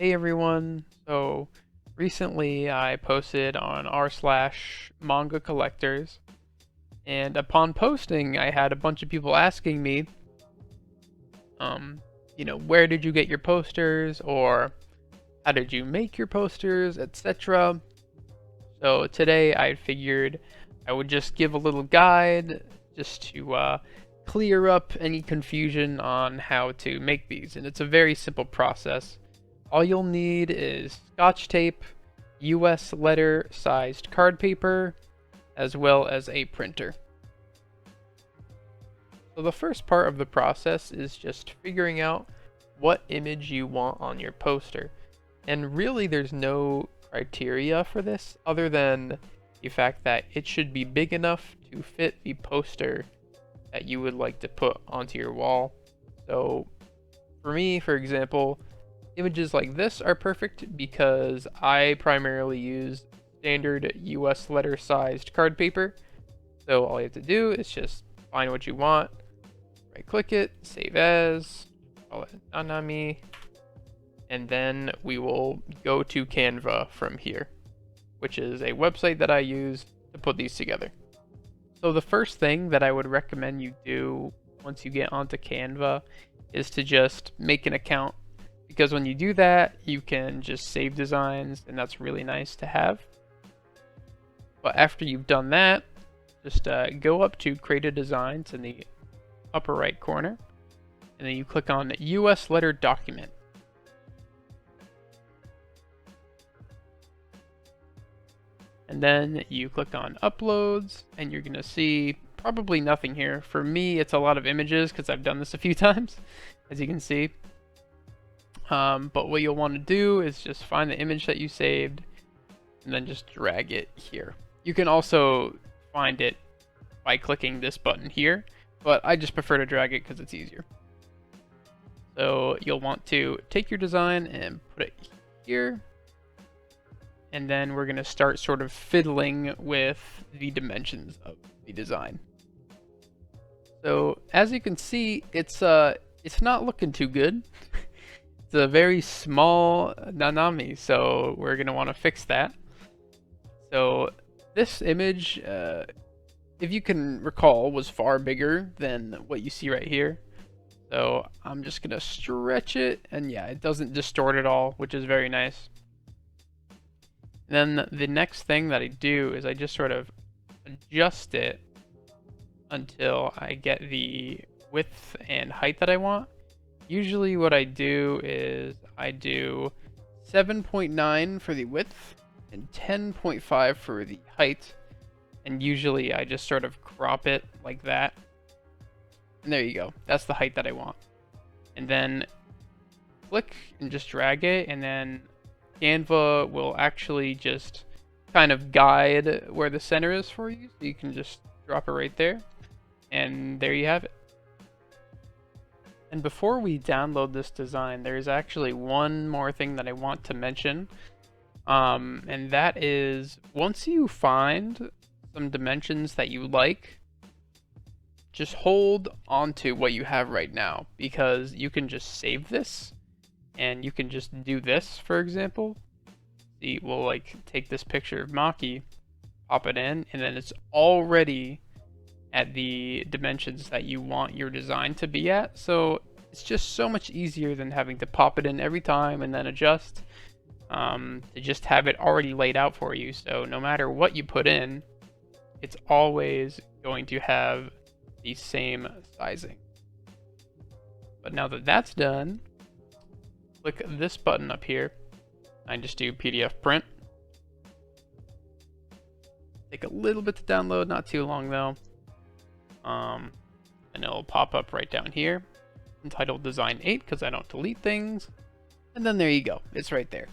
Hey everyone. So recently I posted on r slash manga collectors, and upon posting I had a bunch of people asking me, um, where did you get your posters, or how did you make your posters, etc. So today I figured I would just give a little guide just to clear up any confusion on how to make these, and it's a very simple process. All you'll need is Scotch tape, US letter sized card paper, as well as a printer. So the first part of the process is just figuring out what image you want on your poster. And really there's no criteria for this other than the fact that it should be big enough to fit the poster that you would like to put onto your wall. So for me, for example, images like this are perfect because I primarily use standard US letter sized card paper. So all you have to do is just find what you want, right click it, save as, call it Nanami, and then we will go to Canva from here, which is a website that I use to put these together. So the first thing that I would recommend you do once you get onto Canva is to just make an account, because when you do that you can just save designs, and that's really nice to have. But after you've done that, just go up to create designs in the upper right corner, and then you click on US letter document. And then you click on uploads, and you're gonna see probably nothing here. For me, it's a lot of images because I've done this a few times, as you can see. But what you'll want to do is just find the image that you saved and then just drag it here. You can also find it by clicking this button here, but I just prefer to drag it because it's easier. So you'll want to take your design and put it here, and then we're going to start sort of fiddling with the dimensions of the design. So as you can see, it's not looking too good. It's a very small Nanami, so we're going to want to fix that. So this image, if you can recall, was far bigger than what you see right here. So I'm just going to stretch it, and yeah, it doesn't distort at all, which is very nice. And then the next thing that I do is I just sort of adjust it until I get the width and height that I want. Usually what I do is I do 7.9 for the width and 10.5 for the height. And usually I just sort of crop it like that. And there you go. That's the height that I want. And then click and just drag it, and then Canva will actually just kind of guide where the center is for you. So you can just drop it right there. And there you have it. And before we download this design, there's actually one more thing that I want to mention. And that is, once you find some dimensions that you like, just hold onto what you have right now, because you can just save this and you can just do this, for example. See, we'll like take this picture of Maki, pop it in, and then it's already at the dimensions that you want your design to be at. So it's just so much easier than having to pop it in every time and then adjust, to just have it already laid out for you. So no matter what you put in, it's always going to have the same sizing. But now that that's done, click this button up here and just do PDF print. Take a little bit to download, not too long though. And it'll pop up right down here, entitled Design 8, because I don't delete things. And then there you go, it's right there.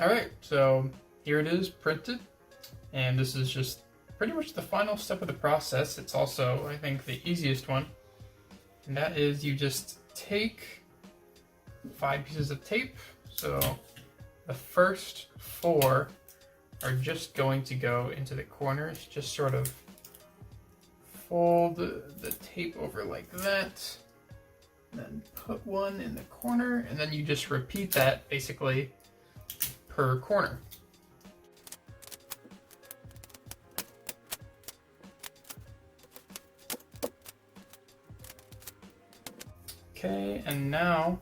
Alright, so here it is printed, and this is just pretty much the final step of the process. It's also, I think, the easiest one, and that is you just take 5 pieces of tape. So the first 4 are just going to go into the corners. Just sort of fold the tape over like that, then put one in the corner, and then you just repeat that basically per corner. Okay, and now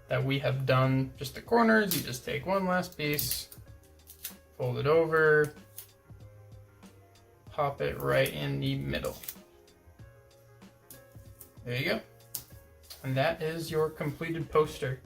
that we have done just the corners, you just take one last piece, fold it over, pop it right in the middle. There you go. And that is your completed poster.